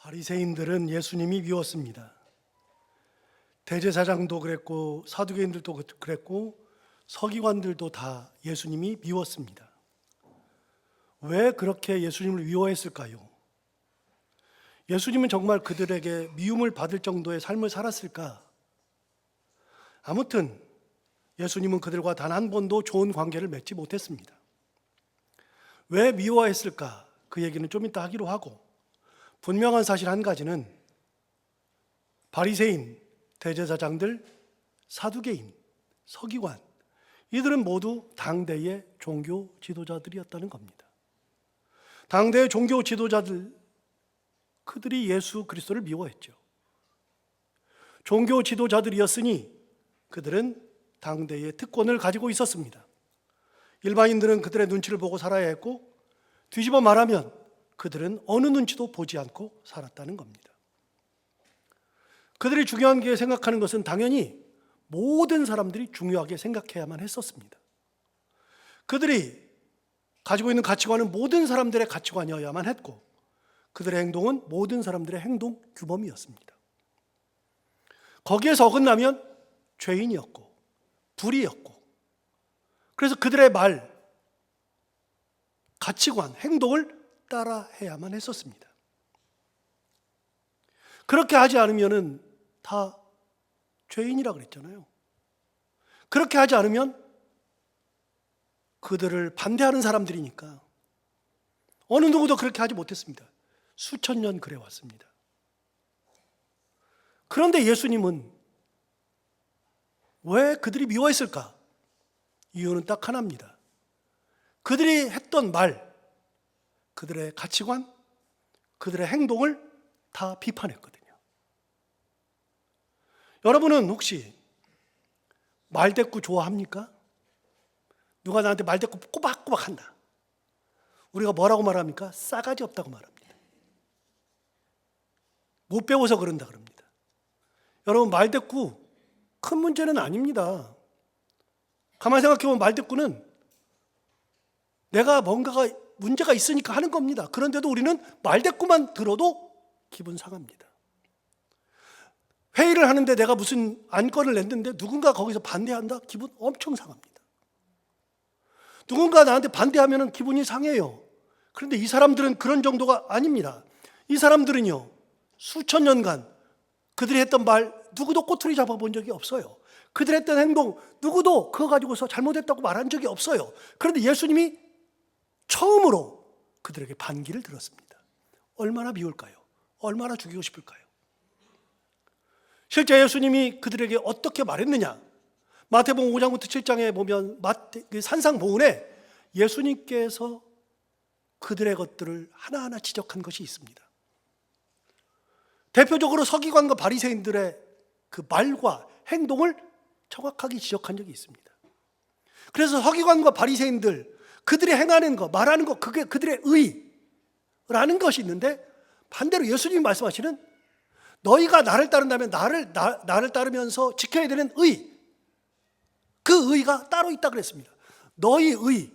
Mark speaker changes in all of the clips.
Speaker 1: 바리새인들은 예수님이 미웠습니다. 대제사장도 그랬고 사두개인들도 그랬고 서기관들도 다 예수님이 미웠습니다. 왜 그렇게 예수님을 미워했을까요? 예수님은 정말 그들에게 미움을 받을 정도의 삶을 살았을까? 아무튼 예수님은 그들과 단 한 번도 좋은 관계를 맺지 못했습니다. 왜 미워했을까? 그 얘기는 좀 이따 하기로 하고, 분명한 사실 한 가지는 바리새인, 대제사장들, 사두개인, 서기관, 이들은 모두 당대의 종교 지도자들이었다는 겁니다. 당대의 종교 지도자들, 그들이 예수 그리스도를 미워했죠. 종교 지도자들이었으니 그들은 당대의 특권을 가지고 있었습니다. 일반인들은 그들의 눈치를 보고 살아야 했고, 뒤집어 말하면 그들은 어느 눈치도 보지 않고 살았다는 겁니다. 그들이 중요한 게 생각하는 것은 당연히 모든 사람들이 중요하게 생각해야만 했었습니다. 그들이 가지고 있는 가치관은 모든 사람들의 가치관이어야만 했고, 그들의 행동은 모든 사람들의 행동 규범이었습니다. 거기에서 어긋나면 죄인이었고 불의였고, 그래서 그들의 말, 가치관, 행동을 따라해야만 했었습니다. 그렇게 하지 않으면 다 죄인이라 그랬잖아요. 그렇게 하지 않으면 그들을 반대하는 사람들이니까 어느 누구도 그렇게 하지 못했습니다. 수천 년 그래 왔습니다. 그런데 예수님은 왜 그들이 미워했을까? 이유는 딱 하나입니다. 그들이 했던 말, 그들의 가치관, 그들의 행동을 다 비판했거든요. 여러분은 혹시 말대꾸 좋아합니까? 누가 나한테 말대꾸 꼬박꼬박 한다. 우리가 뭐라고 말합니까? 싸가지 없다고 말합니다. 못 배워서 그런다 그럽니다. 여러분, 말대꾸 큰 문제는 아닙니다. 가만히 생각해보면 말대꾸는 내가 뭔가가 문제가 있으니까 하는 겁니다. 그런데도 우리는 말대꾸만 들어도 기분 상합니다. 회의를 하는데 내가 무슨 안건을 냈는데 누군가 거기서 반대한다? 기분 엄청 상합니다. 누군가 나한테 반대하면 기분이 상해요. 그런데 이 사람들은 그런 정도가 아닙니다. 이 사람들은요, 수천 년간 그들이 했던 말 누구도 꼬투리 잡아본 적이 없어요. 그들이 했던 행동 누구도 그거 가지고서 잘못했다고 말한 적이 없어요. 그런데 예수님이 처음으로 그들에게 반기를 들었습니다. 얼마나 미울까요? 얼마나 죽이고 싶을까요? 실제 예수님이 그들에게 어떻게 말했느냐? 마태복음 5장부터 7장에 보면 산상보훈에 예수님께서 그들의 것들을 하나하나 지적한 것이 있습니다. 대표적으로 서기관과 바리새인들의 그 말과 행동을 정확하게 지적한 적이 있습니다. 그래서 서기관과 바리새인들, 그들이 행하는 거, 말하는 거, 그게 그들의 의라는 것이 있는데, 반대로 예수님이 말씀하시는 너희가 나를 따른다면 나를 따르면서 지켜야 되는 그 의가 따로 있다 그랬습니다. 너희 의,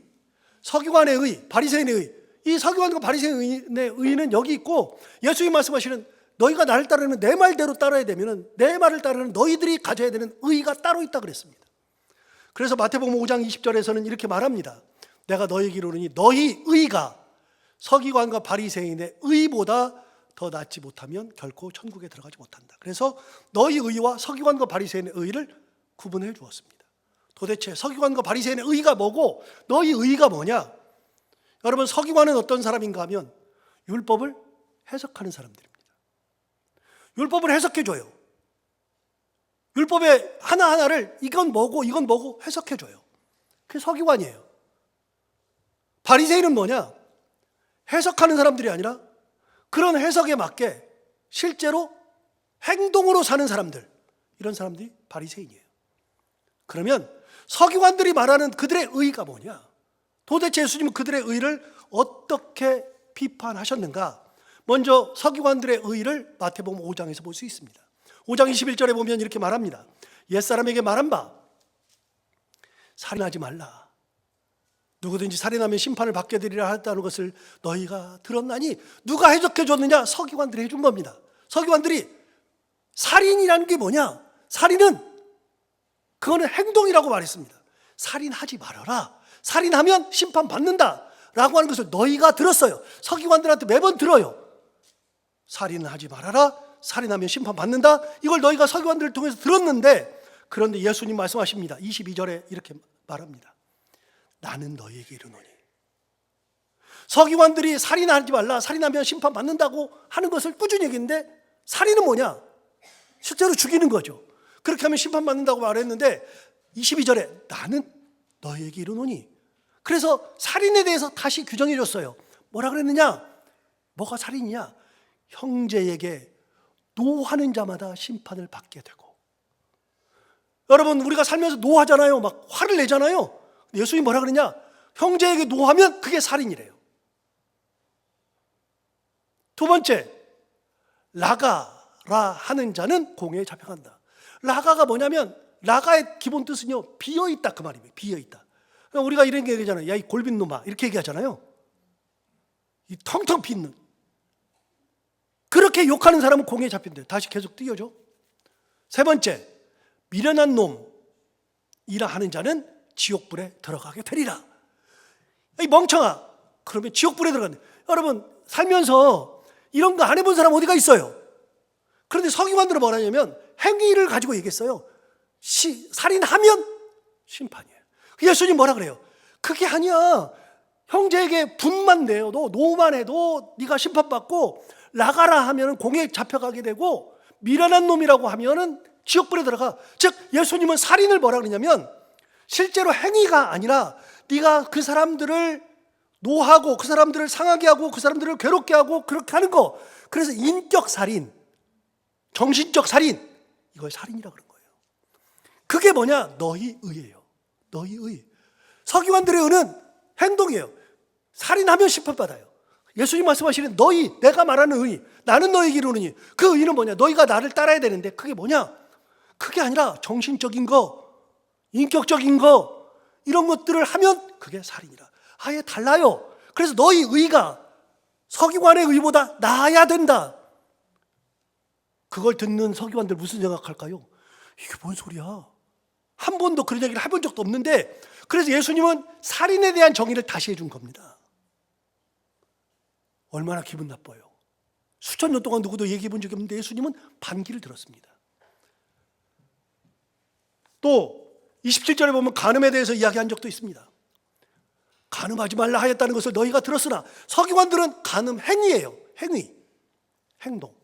Speaker 1: 서기관의 의, 바리새인의 의, 이 서기관과 바리새인의 의는 여기 있고, 예수님이 말씀하시는 너희가 나를 따르면 내 말대로 따라야 되면 내 말을 따르는 너희들이 가져야 되는 의가 따로 있다 그랬습니다. 그래서 마태복음 5장 20절에서는 이렇게 말합니다. 내가 너희에게 이르노니 너희 의가 서기관과 바리새인의 의보다 더 낫지 못하면 결코 천국에 들어가지 못한다. 그래서 너희 의와 서기관과 바리새인의 의를 구분해 주었습니다. 도대체 서기관과 바리새인의 의가 뭐고 너희 의가 뭐냐? 여러분, 서기관은 어떤 사람인가 하면 율법을 해석하는 사람들입니다. 율법을 해석해줘요. 율법의 하나하나를 이건 뭐고 이건 뭐고 해석해줘요. 그게 서기관이에요. 바리새인은 뭐냐? 해석하는 사람들이 아니라 그런 해석에 맞게 실제로 행동으로 사는 사람들, 이런 사람들이 바리새인이에요. 그러면 서기관들이 말하는 그들의 의가 뭐냐? 도대체 예수님은 그들의 의를 어떻게 비판하셨는가? 먼저 서기관들의 의를 마태복음 5장에서 볼 수 있습니다. 5장 21절에 보면 이렇게 말합니다. 옛사람에게 말한 바 살인하지 말라. 누구든지 살인하면 심판을 받게 되리라 하였다는 것을 너희가 들었나니 누가 해석해 줬느냐? 서기관들이 해준 겁니다. 서기관들이 살인이라는 게 뭐냐? 살인은 그거는 행동이라고 말했습니다. 살인하지 말아라. 살인하면 심판받는다 라고 하는 것을 너희가 들었어요. 서기관들한테 매번 들어요. 살인하지 말아라. 살인하면 심판받는다. 이걸 너희가 서기관들을 통해서 들었는데, 그런데 예수님 말씀하십니다. 22절에 이렇게 말합니다. 나는 너희에게 이르노니. 서기관들이 살인하지 말라, 살인하면 심판받는다고 하는 것을 꾸준히 얘기했는데, 살인은 뭐냐? 실제로 죽이는 거죠. 그렇게 하면 심판받는다고 말했는데 22절에 나는 너희에게 이르노니. 그래서 살인에 대해서 다시 규정해 줬어요. 뭐라 그랬느냐? 뭐가 살인이냐? 형제에게 노하는 자마다 심판을 받게 되고. 여러분, 우리가 살면서 노하잖아요. 막 화를 내잖아요. 예수님이 뭐라 그러냐? 형제에게 노하면 그게 살인이래요. 두 번째, 라가라 하는 자는 공회에 잡혀간다. 라가가 뭐냐면, 라가의 기본 뜻은요, 비어있다 그 말입니다. 비어있다. 우리가 이런 게 얘기하잖아요. 야, 이 골빈 놈아, 이렇게 얘기하잖아요. 이 텅텅 빈 놈. 그렇게 욕하는 사람은 공회에 잡힌대요. 다시 계속 띄워줘. 세 번째, 미련한 놈이라 하는 자는 지옥불에 들어가게 되리라. 이 멍청아, 그러면 지옥불에 들어간대. 여러분, 살면서 이런 거 안 해본 사람 어디가 있어요? 그런데 서기관들은 뭐라 하냐면 행위를 가지고 얘기했어요. 살인하면 심판이에요. 예수님 뭐라 그래요? 그게 아니야. 형제에게 분만 내요. 너 노만 해도 네가 심판받고, 라가라 하면은 공에 잡혀가게 되고, 미련한 놈이라고 하면은 지옥불에 들어가. 즉 예수님은 살인을 뭐라 그러냐면 실제로 행위가 아니라 네가 그 사람들을 노하고 그 사람들을 상하게 하고 그 사람들을 괴롭게 하고 그렇게 하는 거. 그래서 인격 살인, 정신적 살인, 이걸 살인이라고 그런 거예요. 그게 뭐냐? 너희 의예요. 너희 의. 서기관들의 의는 행동이에요. 살인하면 심판받아요. 예수님 말씀하시는 너희, 내가 말하는 의, 나는 너희에게 이르노니. 그 의는 뭐냐? 너희가 나를 따라야 되는데 그게 뭐냐? 그게 아니라 정신적인 거, 인격적인 거, 이런 것들을 하면 그게 살인이라. 아예 달라요. 그래서 너희 의가 서기관의 의보다 나아야 된다. 그걸 듣는 서기관들 무슨 생각할까요? 이게 뭔 소리야? 한 번도 그런 얘기를 해본 적도 없는데, 그래서 예수님은 살인에 대한 정의를 다시 해준 겁니다. 얼마나 기분 나빠요. 수천 년 동안 누구도 얘기해 본 적이 없는데 예수님은 반기를 들었습니다. 또 27절에 보면 간음에 대해서 이야기한 적도 있습니다. 간음하지 말라 하였다는 것을 너희가 들었으나, 서기관들은 간음 행위예요. 행위, 행동.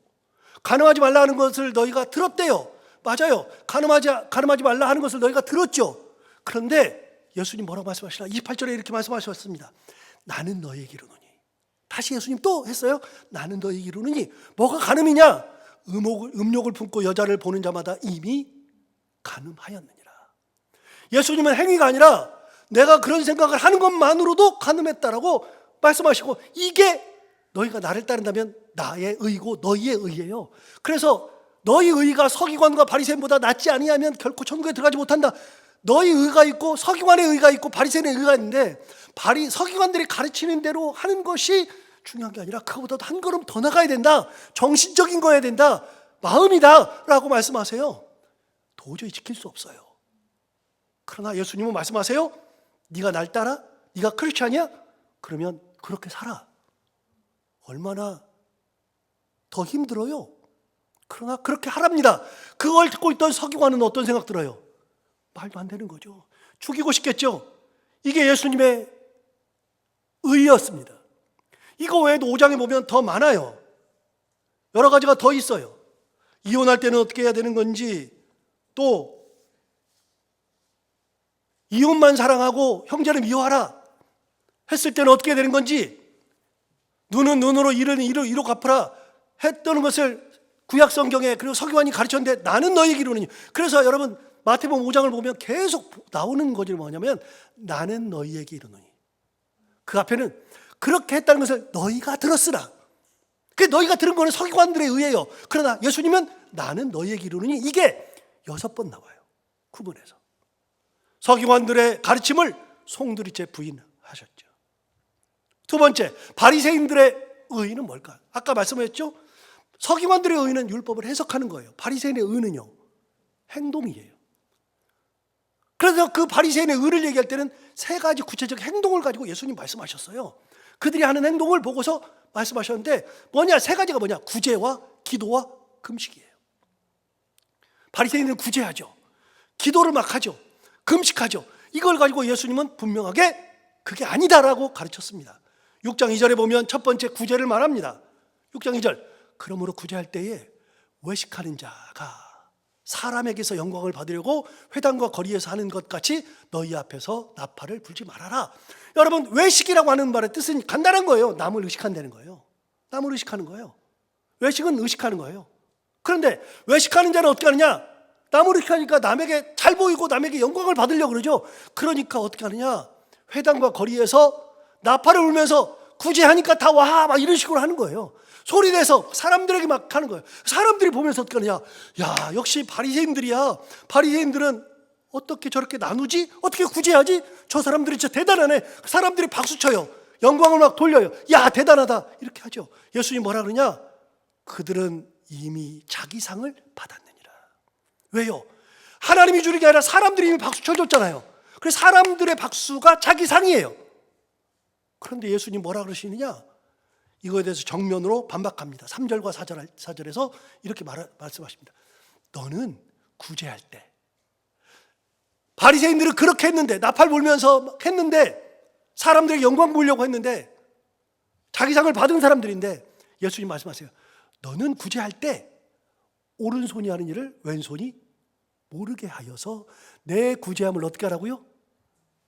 Speaker 1: 간음하지 말라 하는 것을 너희가 들었대요. 맞아요. 간음하지 말라 하는 것을 너희가 들었죠. 그런데 예수님 뭐라고 말씀하시나? 28절에 이렇게 말씀하셨습니다. 나는 너희에게 이르노니. 다시 예수님 또 했어요. 나는 너희에게 이르노니. 뭐가 간음이냐? 음욕을 품고 여자를 보는 자마다 이미 간음하였느니라. 예수님은 행위가 아니라 내가 그런 생각을 하는 것만으로도 간음했다라고 말씀하시고, 이게 너희가 나를 따른다면 나의 의고 너희의 의예요. 그래서 너희 의가 서기관과 바리새인보다 낫지 아니하면 결코 천국에 들어가지 못한다. 너희 의가 있고 서기관의 의가 있고 바리새인의 의가 있는데, 서기관들이 가르치는 대로 하는 것이 중요한 게 아니라 그거보다 한 걸음 더 나가야 된다. 정신적인 거여야 된다. 마음이다 라고 말씀하세요. 도저히 지킬 수 없어요. 그러나 예수님은 말씀하세요. 네가 날 따라? 네가 크리스찬이야? 그러면 그렇게 살아. 얼마나 더 힘들어요. 그러나 그렇게 하랍니다. 그걸 듣고 있던 서기관은 어떤 생각 들어요? 말도 안 되는 거죠. 죽이고 싶겠죠. 이게 예수님의 의였습니다. 이거 외에도 5장에 보면 더 많아요. 여러 가지가 더 있어요. 이혼할 때는 어떻게 해야 되는 건지, 또 이웃만 사랑하고 형제를 미워하라 했을 때는 어떻게 되는 건지, 눈은 눈으로 이는 이로 갚으라 했던 것을 구약 성경에, 그리고 서기관이 가르쳤는데 나는 너희에게 이르노니. 그래서 여러분 마태복음 5장을 보면 계속 나오는 것이 뭐냐면 나는 너희에게 이르노니. 그 앞에는 그렇게 했다는 것을 너희가 들었으나. 그 너희가 들은 거는 서기관들의 의예요. 그러나 예수님은 나는 너희에게 이르노니, 이게 6번 나와요. 구문에서. 서기관들의 가르침을 송두리째 부인하셨습니다. 두 번째, 바리새인들의 의의는 뭘까? 아까 말씀하셨죠? 서기관들의 의의는 율법을 해석하는 거예요. 바리새인의 의의는요, 행동이에요. 그래서 그 바리새인의 의를 얘기할 때는 세 가지 구체적 행동을 가지고 예수님 말씀하셨어요. 그들이 하는 행동을 보고서 말씀하셨는데 뭐냐? 세 가지가 뭐냐? 구제와 기도와 금식이에요. 바리새인은 구제하죠. 기도를 막 하죠. 금식하죠. 이걸 가지고 예수님은 분명하게 그게 아니다라고 가르쳤습니다. 6장 2절에 보면 첫 번째 구제를 말합니다. 6장 2절. 그러므로 구제할 때에 외식하는 자가 사람에게서 영광을 받으려고 회당과 거리에서 하는 것 같이 너희 앞에서 나팔을 불지 말아라. 여러분, 외식이라고 하는 말의 뜻은 간단한 거예요. 남을 의식한다는 거예요. 남을 의식하는 거예요. 외식은 의식하는 거예요. 그런데 외식하는 자는 어떻게 하느냐? 남을 의식하니까 남에게 잘 보이고 남에게 영광을 받으려고 그러죠. 그러니까 어떻게 하느냐? 회당과 거리에서 나팔을 울면서 구제하니까 다 와! 막 이런 식으로 하는 거예요. 소리내서 사람들에게 막 하는 거예요. 사람들이 보면서 어떻게 하느냐? 야, 역시 바리새인들이야. 바리새인들은 어떻게 저렇게 나누지? 어떻게 구제하지? 저 사람들이 진짜 대단하네. 사람들이 박수 쳐요. 영광을 막 돌려요. 야, 대단하다. 이렇게 하죠. 예수님이 뭐라 그러냐? 그들은 이미 자기 상을 받았느니라. 왜요? 하나님이 주는 게 아니라 사람들이 이미 박수 쳐줬잖아요. 그래서 사람들의 박수가 자기 상이에요. 그런데 예수님 뭐라 그러시느냐? 이거에 대해서 정면으로 반박합니다. 3절과 4절에서 이렇게 말씀하십니다. 너는 구제할 때, 바리새인들은 그렇게 했는데, 나팔 불면서 했는데, 사람들에게 영광 보려고 했는데, 자기 상을 받은 사람들인데, 예수님 말씀하세요. 너는 구제할 때 오른손이 하는 일을 왼손이 모르게 하여서 내 구제함을 어떻게 하라고요?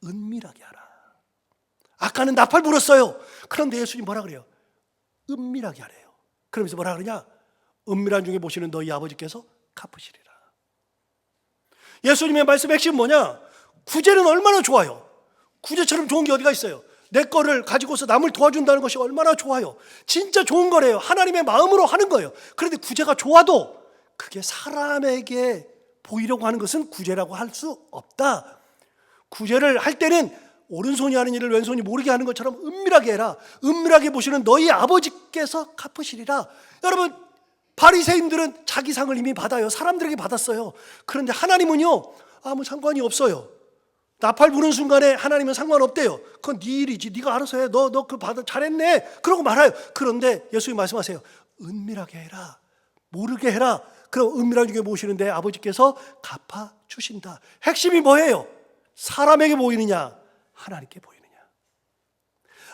Speaker 1: 은밀하게 하라. 아까는 나팔 불었어요. 그런데 예수님 뭐라 그래요? 은밀하게 하래요. 그러면서 뭐라 그러냐? 은밀한 중에 보시는 너희 아버지께서 갚으시리라. 예수님의 말씀의 핵심은 뭐냐? 구제는 얼마나 좋아요. 구제처럼 좋은 게 어디가 있어요? 내 거를 가지고서 남을 도와준다는 것이 얼마나 좋아요. 진짜 좋은 거래요. 하나님의 마음으로 하는 거예요. 그런데 구제가 좋아도 그게 사람에게 보이려고 하는 것은 구제라고 할 수 없다. 구제를 할 때는 오른손이 하는 일을 왼손이 모르게 하는 것처럼 은밀하게 해라. 은밀하게 보시는 너희 아버지께서 갚으시리라. 여러분, 바리새인들은 자기 상을 이미 받아요. 사람들에게 받았어요. 그런데 하나님은요, 아무 상관이 없어요. 나팔 부는 순간에 하나님은 상관없대요. 그건 네 일이지. 네가 알아서 해. 너 그 받아 잘했네. 그러고 말아요. 그런데 예수님 말씀하세요. 은밀하게 해라. 모르게 해라. 그럼 은밀한 중에 모시는데 아버지께서 갚아주신다. 핵심이 뭐예요? 사람에게 보이느냐? 하나님께 보이느냐?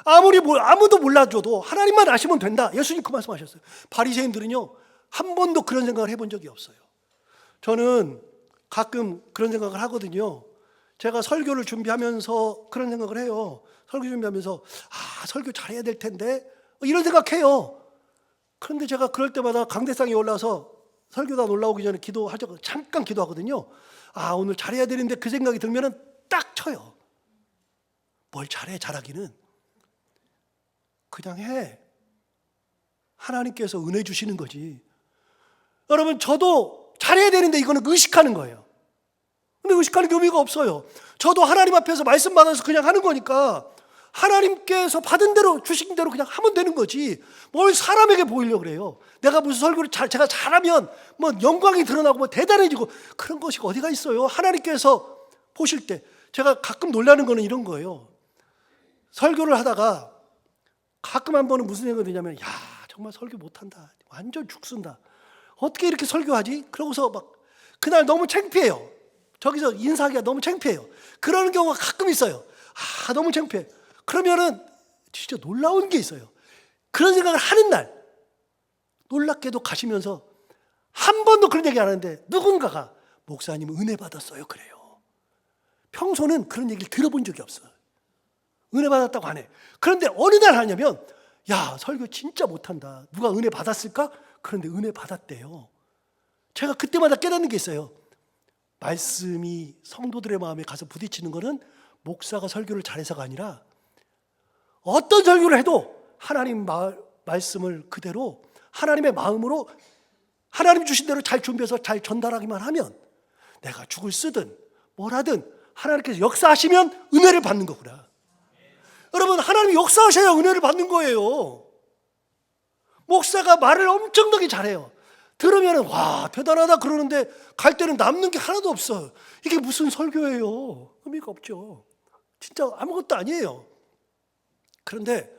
Speaker 1: 아무도 몰라줘도 하나님만 아시면 된다. 예수님 그 말씀하셨어요. 바리새인들은요, 한 번도 그런 생각을 해본 적이 없어요. 저는 가끔 그런 생각을 하거든요. 제가 설교를 준비하면서 그런 생각을 해요. 설교 준비하면서 설교 잘해야 될 텐데 이런 생각해요. 그런데 제가 그럴 때마다 강대상에 올라서 설교단 올라오기 전에 기도하죠. 잠깐 기도하거든요. 오늘 잘해야 되는데 그 생각이 들면은 딱 쳐요. 뭘 잘해? 잘하기는 그냥 해. 하나님께서 은혜 주시는 거지. 여러분, 저도 잘해야 되는데 이거는 의식하는 거예요. 근데 의식하는 게 의미가 없어요. 저도 하나님 앞에서 말씀 받아서 그냥 하는 거니까 하나님께서 받은 대로 주신 대로 그냥 하면 되는 거지. 뭘 사람에게 보이려고 그래요. 내가 무슨 설교를 제가 잘하면 뭐 영광이 드러나고 뭐 대단해지고 그런 것이 어디가 있어요. 하나님께서 보실 때 제가 가끔 놀라는 거는 이런 거예요. 설교를 하다가 가끔 한 번은 무슨 생각이 드냐면, 야, 정말 설교 못한다. 완전 죽순다. 어떻게 이렇게 설교하지? 그러고서 막 그날 너무 창피해요. 저기서 인사하기가 너무 창피해요. 그러는 경우가 가끔 있어요. 너무 창피해. 그러면은 진짜 놀라운 게 있어요. 그런 생각을 하는 날, 놀랍게도 가시면서 한 번도 그런 얘기 안 하는데 누군가가 목사님 은혜 받았어요. 그래요. 평소는 그런 얘기를 들어본 적이 없어요. 은혜 받았다고 안 해. 그런데 어느 날 하냐면, 야, 설교 진짜 못한다. 누가 은혜 받았을까? 그런데 은혜 받았대요. 제가 그때마다 깨닫는 게 있어요. 말씀이 성도들의 마음에 가서 부딪히는 것은 목사가 설교를 잘해서가 아니라 어떤 설교를 해도 하나님 말씀을 그대로 하나님의 마음으로 하나님 주신 대로 잘 준비해서 잘 전달하기만 하면 내가 죽을 쓰든 뭘 하든 하나님께서 역사하시면 은혜를 받는 거구나. 여러분, 하나님이 역사하셔야 은혜를 받는 거예요. 목사가 말을 엄청나게 잘해요. 들으면 와 대단하다 그러는데 갈 때는 남는 게 하나도 없어요. 이게 무슨 설교예요? 의미가 없죠. 진짜 아무것도 아니에요. 그런데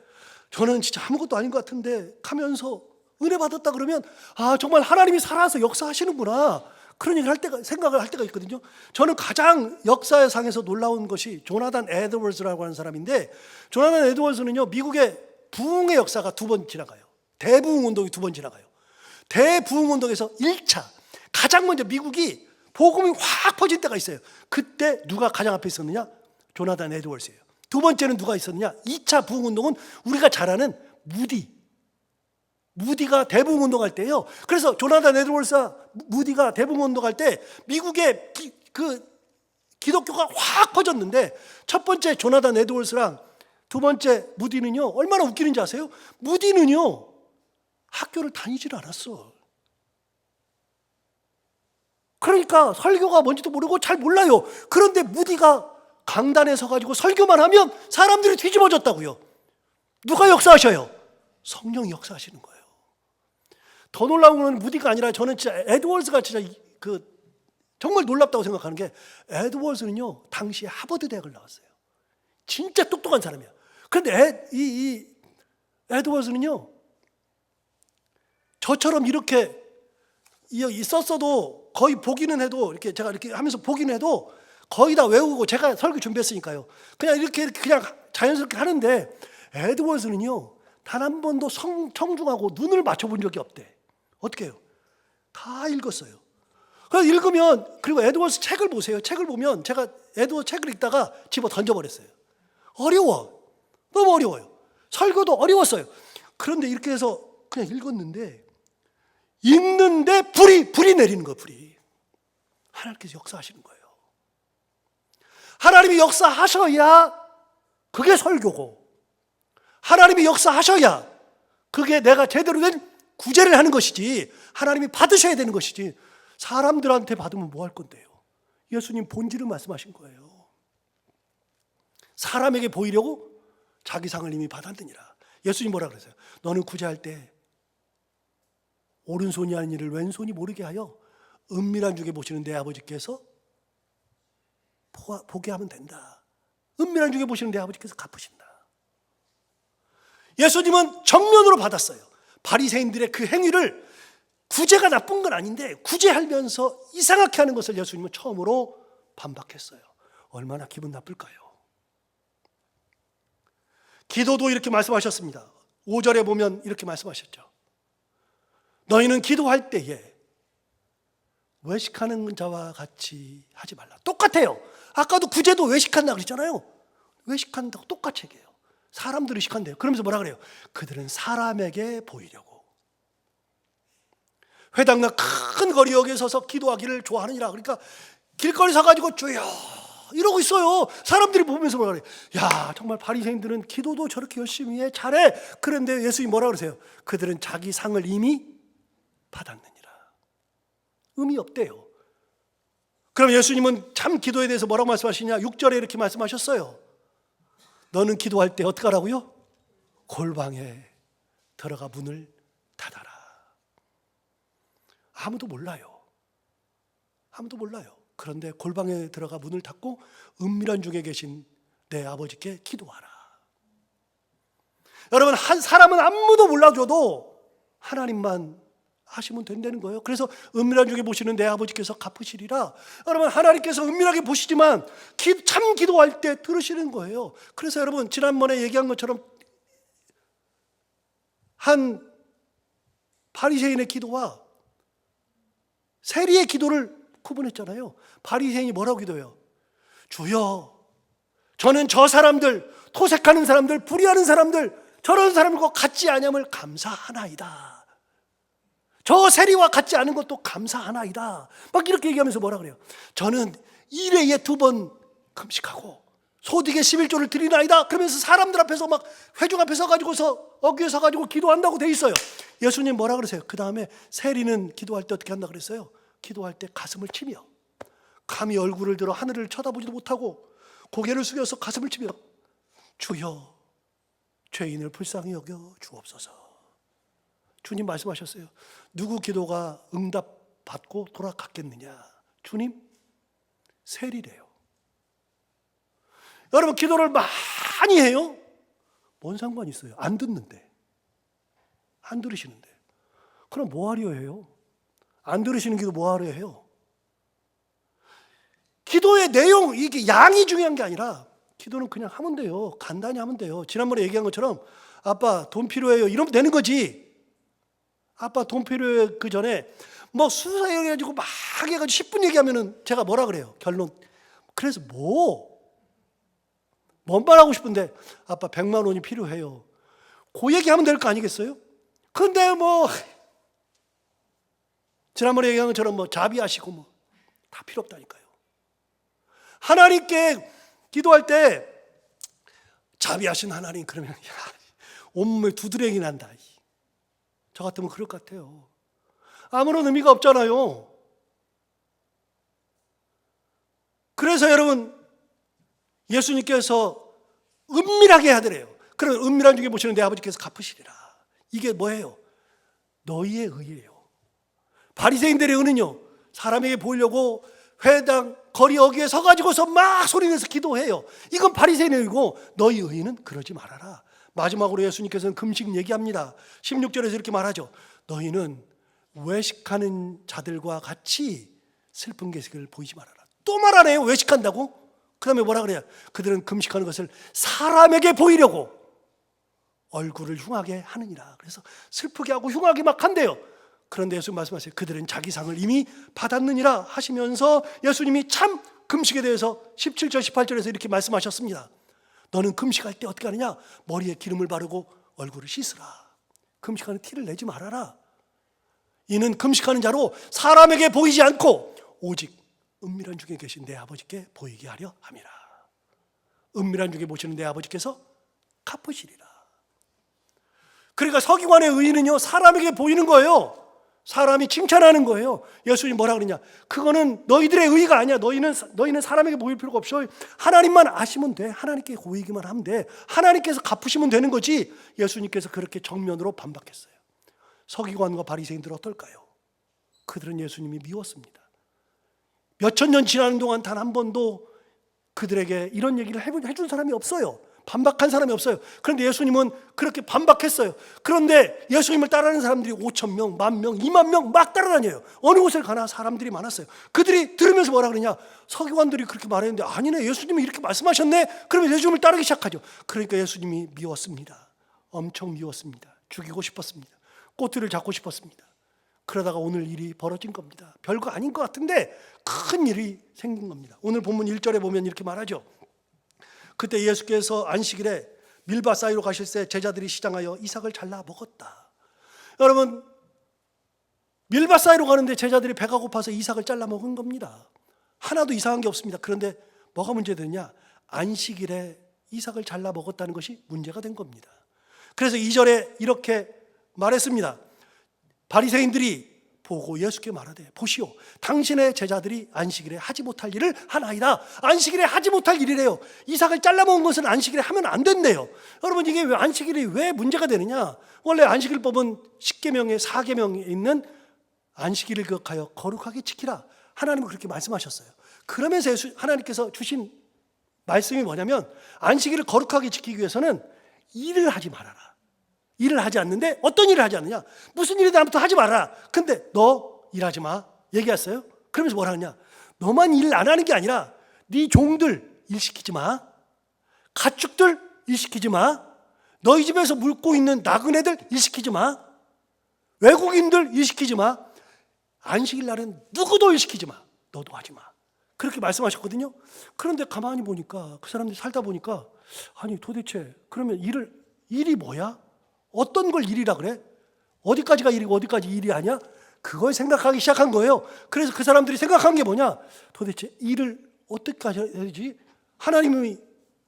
Speaker 1: 저는 진짜 아무것도 아닌 것 같은데 가면서 은혜 받았다 그러면 아 정말 하나님이 살아서 역사하시는구나, 그런 얘기를 할 때가, 생각을 할 때가 있거든요. 저는 가장 역사상에서 놀라운 것이 조나단 에드워즈라고 하는 사람인데, 조나단 에드워즈는요 미국의 부흥의 역사가 2번 지나가요. 대부흥운동이 2번 지나가요. 대부흥운동에서 1차 가장 먼저 미국이 복음이 확 퍼진 때가 있어요. 그때 누가 가장 앞에 있었느냐? 조나단 에드워즈예요. 2번째는 누가 있었느냐? 2차 부흥운동은 우리가 잘 아는 무디가 대부흥운동할 때예요. 그래서 조나단 에드워즈 무디가 대부흥운동할 때 미국의 기독교가 확 퍼졌는데, 첫 번째 조나단 에드워즈랑 두 번째 무디는요 얼마나 웃기는지 아세요? 무디는요 학교를 다니질 않았어. 그러니까 설교가 뭔지도 모르고 잘 몰라요. 그런데 무디가 강단에 서가지고 설교만 하면 사람들이 뒤집어졌다고요. 누가 역사하셔요? 성령이 역사하시는 거예요. 더 놀라운 건 무디가 아니라, 저는 진짜 에드워즈가 진짜 정말 놀랍다고 생각하는 게, 에드워즈는요 당시에 하버드 대학을 나왔어요. 진짜 똑똑한 사람이야. 그런데 이 에드워즈는요 저처럼 이렇게 있었어도 거의 보기는 해도, 이렇게 제가 이렇게 하면서 보기는 해도 거의 다 외우고, 제가 설교 준비했으니까요 그냥 이렇게 그냥 자연스럽게 하는데, 에드워즈는요 단 한 번도 청중하고 눈을 맞춰본 적이 없대. 어떻게 해요? 다 읽었어요. 그래서 읽으면, 그리고 에드워즈 책을 보세요. 책을 보면, 제가 에드워즈 책을 읽다가 집어 던져버렸어요. 어려워. 너무 어려워요. 설교도 어려웠어요. 그런데 이렇게 해서 그냥 읽었는데, 읽는데 불이 내리는 거예요. 불이. 하나님께서 역사하시는 거예요. 하나님이 역사하셔야 그게 설교고, 하나님이 역사하셔야 그게 내가 제대로 된 구제를 하는 것이지, 하나님이 받으셔야 되는 것이지, 사람들한테 받으면 뭐 할 건데요? 예수님 본질을 말씀하신 거예요. 사람에게 보이려고 자기 상을 이미 받았느니라. 예수님 뭐라 그러세요? 너는 구제할 때 오른손이 하는 일을 왼손이 모르게 하여 은밀한 중에 보시는 내 아버지께서 보게 하면 된다. 은밀한 중에 보시는 내 아버지께서 갚으신다. 예수님은 정면으로 받았어요. 바리새인들의 그 행위를, 구제가 나쁜 건 아닌데 구제하면서 이상하게 하는 것을 예수님은 처음으로 반박했어요. 얼마나 기분 나쁠까요? 기도도 이렇게 말씀하셨습니다. 5절에 보면 이렇게 말씀하셨죠. 너희는 기도할 때에 외식하는 자와 같이 하지 말라. 똑같아요. 아까도 구제도 외식한다 그랬잖아요. 외식한다고 똑같이 얘기해요. 사람들이 외식한대요. 그러면서 뭐라 그래요? 그들은 사람에게 보이려고. 회당과 큰 거리역에 서서 기도하기를 좋아하느니라. 그러니까 길거리 서가지고 주여 이러고 있어요. 사람들이 보면서 뭐라 그래요? 야 정말 바리새인들은 기도도 저렇게 열심히 해, 잘해. 그런데 예수님이 뭐라 그러세요? 그들은 자기 상을 이미 받았느니라. 의미 없대요. 그럼 예수님은 참 기도에 대해서 뭐라고 말씀하시냐? 6절에 이렇게 말씀하셨어요. 너는 기도할 때 어떻게 하라고요? 골방에 들어가 문을 닫아라. 아무도 몰라요. 아무도 몰라요. 그런데 골방에 들어가 문을 닫고 은밀한 중에 계신 내 아버지께 기도하라. 여러분, 한 사람은 아무도 몰라줘도 하나님만 하시면 된다는 거예요. 그래서 은밀한 중에 보시는 내 아버지께서 갚으시리라. 여러분, 하나님께서 은밀하게 보시지만 참 기도할 때 들으시는 거예요. 그래서 여러분, 지난번에 얘기한 것처럼 한 바리새인의 기도와 세리의 기도를 구분했잖아요. 바리새인이 뭐라고 기도해요? 주여, 저는 저 사람들, 토색하는 사람들, 불의하는 사람들, 저런 사람들과 같지 아니함을 감사하나이다. 저 세리와 같지 않은 것도 감사하나이다. 막 이렇게 얘기하면서 뭐라 그래요? 저는 일회에 2번 금식하고 소득의 11조를 드리나이다. 그러면서 사람들 앞에서 막 회중 앞에 서가지고서 어귀에 서가지고 기도한다고 돼 있어요. 예수님 뭐라 그러세요? 그 다음에 세리는 기도할 때 어떻게 한다 그랬어요? 기도할 때 가슴을 치며, 감히 얼굴을 들어 하늘을 쳐다보지도 못하고 고개를 숙여서 가슴을 치며 주여 죄인을 불쌍히 여겨 주옵소서. 주님 말씀하셨어요. 누구 기도가 응답받고 돌아갔겠느냐? 주님 세리래요. 여러분 기도를 많이 해요. 뭔 상관이 있어요? 안 듣는데, 안 들으시는데. 그럼 뭐 하려 해요? 안 들으시는 기도 뭐 하려 해요? 기도의 내용, 이게 양이 중요한 게 아니라 기도는 그냥 하면 돼요. 간단히 하면 돼요. 지난번에 얘기한 것처럼 아빠 돈 필요해요 이러면 되는 거지. 아빠 돈 필요해 그 전에 뭐 수사 얘기해가지고 막 해가지고 10분 얘기하면은 제가 뭐라 그래요? 결론. 그래서 뭔 말 하고 싶은데 아빠 100만 원이 필요해요. 그 얘기하면 될 거 아니겠어요? 근데 뭐 지난번에 얘기한 것처럼 뭐 자비하시고 뭐 다 필요 없다니까요. 하나님께 기도할 때 자비하신 하나님 그러면 온몸에 두드러기 난다. 저 같으면 그럴 것 같아요. 아무런 의미가 없잖아요. 그래서 여러분 예수님께서 은밀하게 하더래요. 그런 은밀한 중에 보시는 내 아버지께서 갚으시리라. 이게 뭐예요? 너희의 의예요. 바리새인들의 의는요, 사람에게 보이려고 회당 거리 어귀에 서가지고서 막 소리내서 기도해요. 이건 바리새인의 의고 너희 의는 그러지 말아라. 마지막으로 예수님께서는 금식 얘기합니다. 16절에서 이렇게 말하죠. 너희는 외식하는 자들과 같이 슬픈 계식을 보이지 말아라. 또 말하네요. 외식한다고? 그 다음에 뭐라 그래요? 그들은 금식하는 것을 사람에게 보이려고 얼굴을 흉하게 하느니라. 그래서 슬프게 하고 흉하게 막 한대요. 그런데 예수님 말씀하세요. 그들은 자기 상을 이미 받았느니라 하시면서 예수님이 참 금식에 대해서 17절 18절에서 이렇게 말씀하셨습니다. 너는 금식할 때 어떻게 하느냐? 머리에 기름을 바르고 얼굴을 씻으라. 금식하는 티를 내지 말아라. 이는 금식하는 자로 사람에게 보이지 않고 오직 은밀한 중에 계신 내 아버지께 보이게 하려 함이라. 은밀한 중에 보시는 내 아버지께서 갚으시리라. 그러니까 서기관의 의의는요, 사람에게 보이는 거예요. 사람이 칭찬하는 거예요. 예수님 뭐라 그러냐? 그거는 너희들의 의의가 아니야. 너희는 사람에게 보일 필요가 없어. 하나님만 아시면 돼. 하나님께 보이기만 하면 돼. 하나님께서 갚으시면 되는 거지. 예수님께서 그렇게 정면으로 반박했어요. 서기관과 바리새인들은 어떨까요? 그들은 예수님이 미웠습니다. 몇천 년 지나는 동안 단 한 번도 그들에게 이런 얘기를 해준 사람이 없어요. 반박한 사람이 없어요. 그런데 예수님은 그렇게 반박했어요. 그런데 예수님을 따르는 사람들이 5천 명, 10,000명, 20,000명 막 따라다녀요. 어느 곳을 가나 사람들이 많았어요. 그들이 들으면서 뭐라 그러냐? 서기관들이 그렇게 말했는데 아니네, 예수님이 이렇게 말씀하셨네. 그러면 예수님을 따르기 시작하죠. 그러니까 예수님이 미웠습니다. 엄청 미웠습니다. 죽이고 싶었습니다. 꼬투리를 잡고 싶었습니다. 그러다가 오늘 일이 벌어진 겁니다. 별거 아닌 것 같은데 큰 일이 생긴 겁니다. 오늘 본문 1절에 보면 이렇게 말하죠. 그때 예수께서 안식일에 밀바 사이로 가실 때 제자들이 시장하여 이삭을 잘라 먹었다. 여러분, 밀바 사이로 가는데 제자들이 배가 고파서 이삭을 잘라 먹은 겁니다. 하나도 이상한 게 없습니다. 그런데 뭐가 문제되냐? 안식일에 이삭을 잘라 먹었다는 것이 문제가 된 겁니다. 그래서 2절에 이렇게 말했습니다. 바리새인들이 보고 예수께 말하되 보시오, 당신의 제자들이 안식일에 하지 못할 일을 하나이다. 안식일에 하지 못할 일이래요. 이삭을 잘라먹은 것은 안식일에 하면 안 된대요. 여러분, 이게 왜 안식일이 왜 문제가 되느냐? 원래 안식일법은 10계명에 4계명에 있는 안식일을 기억하여 거룩하게 지키라. 하나님은 그렇게 말씀하셨어요. 그러면서 하나님께서 주신 말씀이 뭐냐면 안식일을 거룩하게 지키기 위해서는 일을 하지 말아라. 일을 하지 않는데 어떤 일을 하지 않느냐? 무슨 일이든 아무튼 하지 마라. 근데 너 일하지 마. 얘기했어요. 그러면서 뭐라 하냐? 너만 일 안 하는 게 아니라 네 종들 일 시키지 마. 가축들 일 시키지 마. 너희 집에서 물고 있는 나그네들 일 시키지 마. 외국인들 일 시키지 마. 안식일 날은 누구도 일 시키지 마. 너도 하지 마. 그렇게 말씀하셨거든요. 그런데 가만히 보니까 그 사람들이 살다 보니까 아니 도대체 그러면 일이 뭐야? 어떤 걸 일이라 그래? 어디까지가 일이고 어디까지 일이 아니야? 그걸 생각하기 시작한 거예요. 그래서 그 사람들이 생각한 게 뭐냐? 도대체 일을 어떻게까지 해야지? 하나님이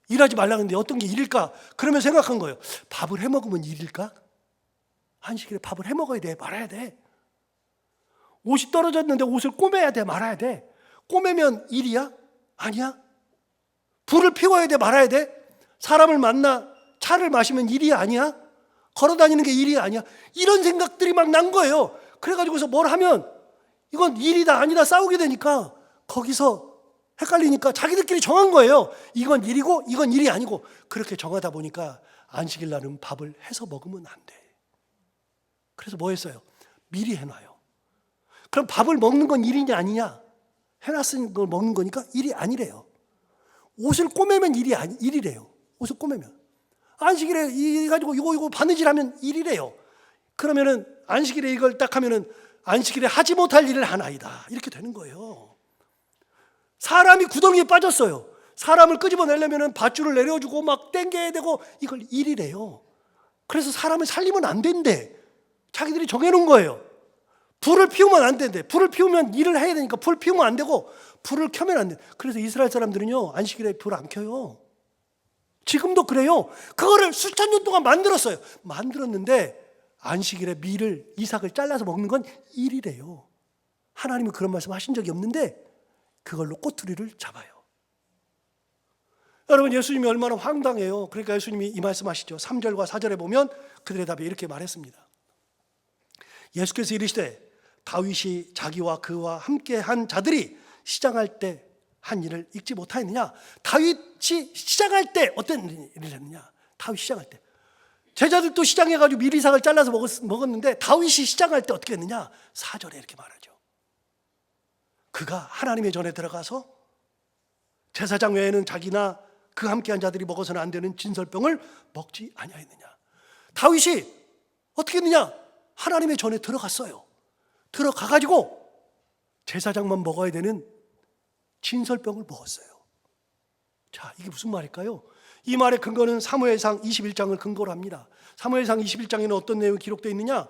Speaker 1: 일하지 말라는데 어떤 게 일일까? 그러면 생각한 거예요. 밥을 해먹으면 일일까? 안식일에 밥을 해먹어야 돼? 말아야 돼? 옷이 떨어졌는데 옷을 꼬매야 돼? 말아야 돼? 꼬매면 일이야? 아니야? 불을 피워야 돼? 말아야 돼? 사람을 만나 차를 마시면 일이 아니야? 걸어 다니는 게 일이 아니야? 이런 생각들이 막 난 거예요. 그래가지고서 뭘 하면 이건 일이다 아니다 싸우게 되니까 거기서 헷갈리니까 자기들끼리 정한 거예요. 이건 일이고 이건 일이 아니고. 그렇게 정하다 보니까 안식일 날은 밥을 해서 먹으면 안 돼. 그래서 뭐 했어요? 미리 해놔요. 그럼 밥을 먹는 건 일이냐 아니냐? 해놨으니 걸 먹는 거니까 일이 아니래요. 옷을 꼬매면 일이래요. 옷을 꼬매면. 안식일에 이 가지고 이거 바느질하면 일이래요. 그러면은 안식일에 이걸 딱 하면은 안식일에 하지 못할 일을 하나이다. 이렇게 되는 거예요. 사람이 구덩이에 빠졌어요. 사람을 끄집어내려면은 밧줄을 내려주고 막 땡겨야 되고 이걸 일이래요. 그래서 사람을 살리면 안 된대. 자기들이 정해놓은 거예요. 불을 피우면 안 된대. 불을 피우면 일을 해야 되니까 불 피우면 안 되고 불을 켜면 안 돼. 그래서 이스라엘 사람들은요 안식일에 불 안 켜요. 지금도 그래요. 그거를 수천 년 동안 만들었어요. 만들었는데 안식일에 밀을 이삭을 잘라서 먹는 건 일이래요. 하나님은 그런 말씀 하신 적이 없는데 그걸로 꼬투리를 잡아요. 여러분 예수님이 얼마나 황당해요. 그러니까 예수님이 이 말씀하시죠. 3절과 4절에 보면 그들의 답에 이렇게 말했습니다. 예수께서 이르시되 다윗이 자기와 그와 함께한 자들이 시장할 때 한 일을 잊지 못하였느냐? 다윗이 시장할 때 어떤 일을 했느냐? 다윗 시장할 때 제자들도 시장해가지고 밀이삭을 잘라서 먹었는데 다윗이 시장할 때 어떻게 했느냐? 4절에 이렇게 말하죠. 그가 하나님의 전에 들어가서 제사장 외에는 자기나 그 함께한 자들이 먹어서는 안 되는 진설병을 먹지 아니하였느냐? 다윗이 어떻게 했느냐? 하나님의 전에 들어갔어요. 들어가가지고 제사장만 먹어야 되는 진설병을 먹었어요. 자, 이게 무슨 말일까요? 이 말의 근거는 사무엘상 21장을 근거로 합니다. 사무엘상 21장에는 어떤 내용이 기록되어 있느냐?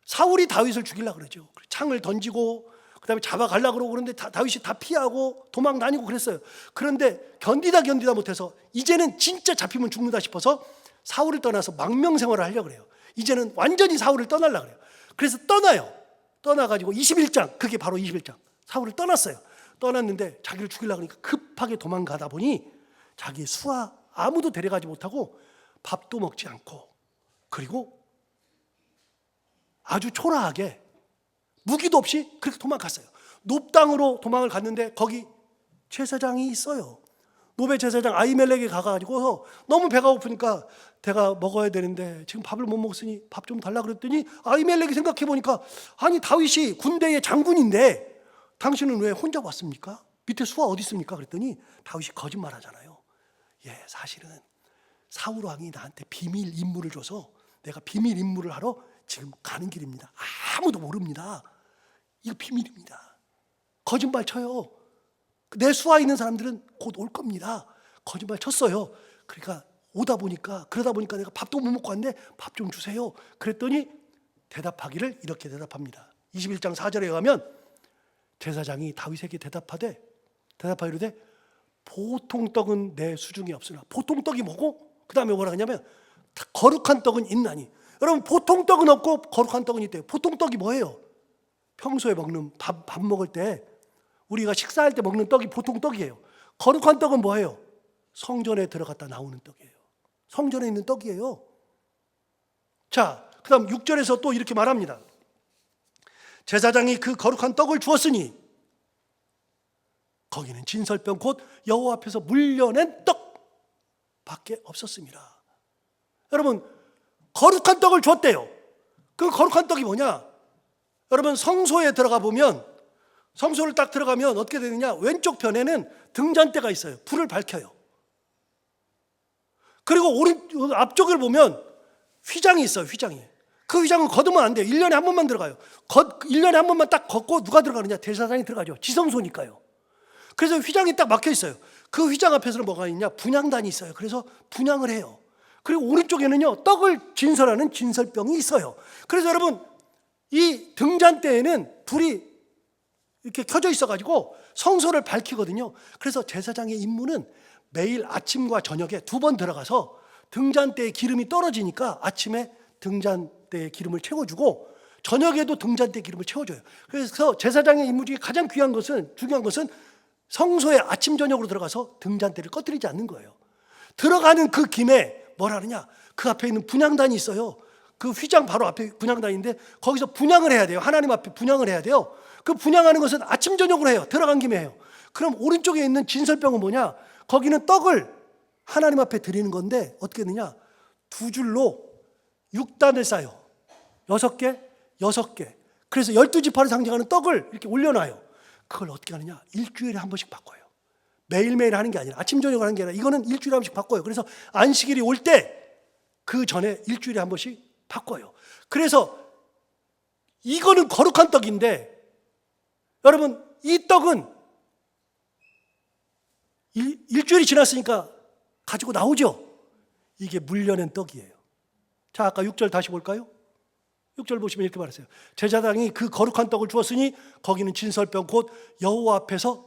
Speaker 1: 사울이 다윗을 죽이려고 그러죠. 창을 던지고 그다음에 잡아가려고 그러고 그런데 다윗이 다 피하고 도망 다니고 그랬어요. 그런데 견디다 못해서 이제는 진짜 잡히면 죽는다 싶어서 사울을 떠나서 망명생활을 하려고 그래요. 이제는 완전히 사울을 떠나려고 그래요. 그래서 떠나요. 떠나가지고 21장, 그게 바로 21장. 사울을 떠났어요. 떠났는데 자기를 죽이려고 하니까 급하게 도망가다 보니 자기 수하 아무도 데려가지 못하고 밥도 먹지 않고 그리고 아주 초라하게 무기도 없이 그렇게 도망갔어요. 놉당으로 도망을 갔는데 거기 제사장이 있어요. 노베 제사장 아히멜렉에 가가지고 너무 배가 고프니까 내가 먹어야 되는데 지금 밥을 못 먹었으니 밥 좀 달라 그랬더니 아히멜렉이 생각해 보니까 아니 다윗이 군대의 장군인데 당신은 왜 혼자 왔습니까? 밑에 수하 어디 있습니까? 그랬더니 다윗이 거짓말하잖아요. 예, 사실은 사울 왕이 나한테 비밀 임무를 줘서 내가 비밀 임무를 하러 지금 가는 길입니다. 아무도 모릅니다. 이거 비밀입니다. 거짓말 쳐요. 내 수하에 있는 사람들은 곧 올 겁니다. 거짓말 쳤어요. 그러니까 그러다 보니까 내가 밥도 못 먹고 왔는데 밥 좀 주세요. 그랬더니 대답하기를 이렇게 대답합니다. 21장 4절에 가면 제사장이 다윗에게 대답하이르되 보통 떡은 내 수중에 없으나. 보통 떡이 뭐고 그 다음에 뭐라 하냐면 거룩한 떡은 있나니. 여러분 보통 떡은 없고 거룩한 떡은 있대요. 보통 떡이 뭐예요? 평소에 먹는 밥 먹을 때 우리가 식사할 때 먹는 떡이 보통 떡이에요. 거룩한 떡은 뭐예요? 성전에 들어갔다 나오는 떡이에요. 성전에 있는 떡이에요. 자, 그 다음 6절에서 또 이렇게 말합니다. 제사장이 그 거룩한 떡을 주었으니 거기는 진설병 곧 여호와 앞에서 물려낸 떡밖에 없었습니다. 여러분 거룩한 떡을 줬대요. 그 거룩한 떡이 뭐냐? 여러분 성소에 들어가 보면 성소를 딱 들어가면 어떻게 되느냐? 왼쪽 편에는 등잔대가 있어요. 불을 밝혀요. 그리고 앞쪽을 보면 휘장이 있어요. 휘장이. 그 휘장은 걷으면 안 돼요. 1년에 한 번만 들어가요. 1년에 한 번만 딱 걷고 누가 들어가느냐? 대제사장이 들어가죠. 지성소니까요. 그래서 휘장이 딱 막혀 있어요. 그 휘장 앞에서는 뭐가 있냐? 분향단이 있어요. 그래서 분향을 해요. 그리고 오른쪽에는요 떡을 진설하는 진설병이 있어요. 그래서 여러분 이 등잔대에는 불이 이렇게 켜져 있어가지고 성소를 밝히거든요. 그래서 제사장의 임무는 매일 아침과 저녁에 2번 들어가서 등잔대에 기름이 떨어지니까 아침에 등잔대에 기름을 채워주고 저녁에도 등잔대에 기름을 채워줘요. 그래서 제사장의 임무 중에 가장 중요한 것은 성소에 아침 저녁으로 들어가서 등잔대를 꺼뜨리지 않는 거예요. 들어가는 그 김에 뭘 하느냐? 그 앞에 있는 분향단이 있어요. 그 휘장 바로 앞에 분향단인데 거기서 분향을 해야 돼요. 하나님 앞에 분향을 해야 돼요. 그 분향하는 것은 아침 저녁으로 해요. 들어간 김에 해요. 그럼 오른쪽에 있는 진설병은 뭐냐? 거기는 떡을 하나님 앞에 드리는 건데 어떻게 했느냐? 두 줄로 6단을 쌓아요. 6개, 6개. 그래서 12지파를 상징하는 떡을 이렇게 올려놔요. 그걸 어떻게 하느냐? 일주일에 한 번씩 바꿔요. 매일매일 하는 게 아니라 아침 저녁 하는 게 아니라 이거는 일주일에 한 번씩 바꿔요. 그래서 안식일이 올 때 그 전에 일주일에 한 번씩 바꿔요. 그래서 이거는 거룩한 떡인데 여러분 이 떡은 일주일이 지났으니까 가지고 나오죠. 이게 물려낸 떡이에요. 자, 아까 6절 다시 볼까요? 6절 보시면 이렇게 말했어요. 제사장이 그 거룩한 떡을 주었으니 거기는 진설병 곧 여호와 앞에서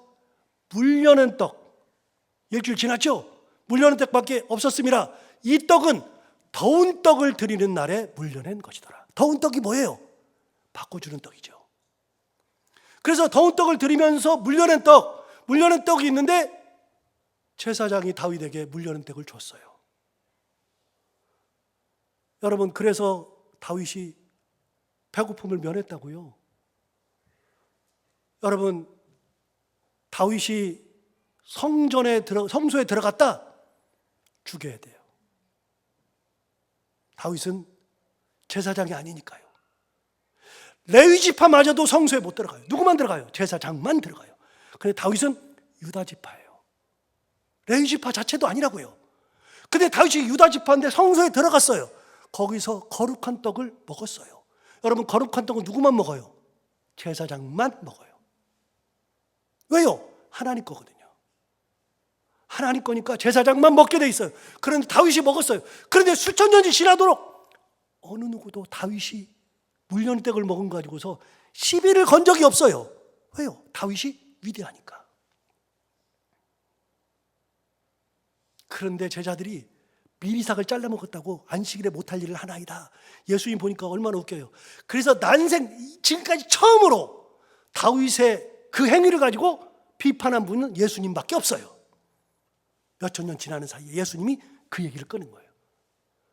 Speaker 1: 물려낸 떡. 일주일 지났죠? 물려낸 떡밖에 없었습니다. 이 떡은 더운 떡을 드리는 날에 물려낸 것이더라. 더운 떡이 뭐예요? 바꿔주는 떡이죠. 그래서 더운 떡을 드리면서 물려낸 떡이 있는데 제사장이 다윗에게 물려낸 떡을 줬어요. 여러분, 그래서 다윗이 배고픔을 면했다고요. 여러분, 다윗이 성소에 들어갔다? 죽여야 돼요. 다윗은 제사장이 아니니까요. 레위 지파마저도 성소에 못 들어가요. 누구만 들어가요? 제사장만 들어가요. 그런데 다윗은 유다 지파예요. 레위 지파 자체도 아니라고요. 근데 다윗이 유다 지파인데 성소에 들어갔어요. 거기서 거룩한 떡을 먹었어요. 여러분, 거룩한 떡은 누구만 먹어요? 제사장만 먹어요. 왜요? 하나님 거거든요. 하나님 거니까 제사장만 먹게 돼 있어요. 그런데 다윗이 먹었어요. 그런데 수천 년이 지나도록 어느 누구도 다윗이 물려낸 떡을 먹은 거 가지고서 시비를 건 적이 없어요. 왜요? 다윗이 위대하니까. 그런데 제자들이 미리삭을 잘라 먹었다고 안식일에 못할 일을 하나이다. 예수님 보니까 얼마나 웃겨요. 그래서 난생 지금까지 처음으로 다윗의 그 행위를 가지고 비판한 분은 예수님밖에 없어요. 몇천 년 지나는 사이에 예수님이 그 얘기를 꺼낸 거예요.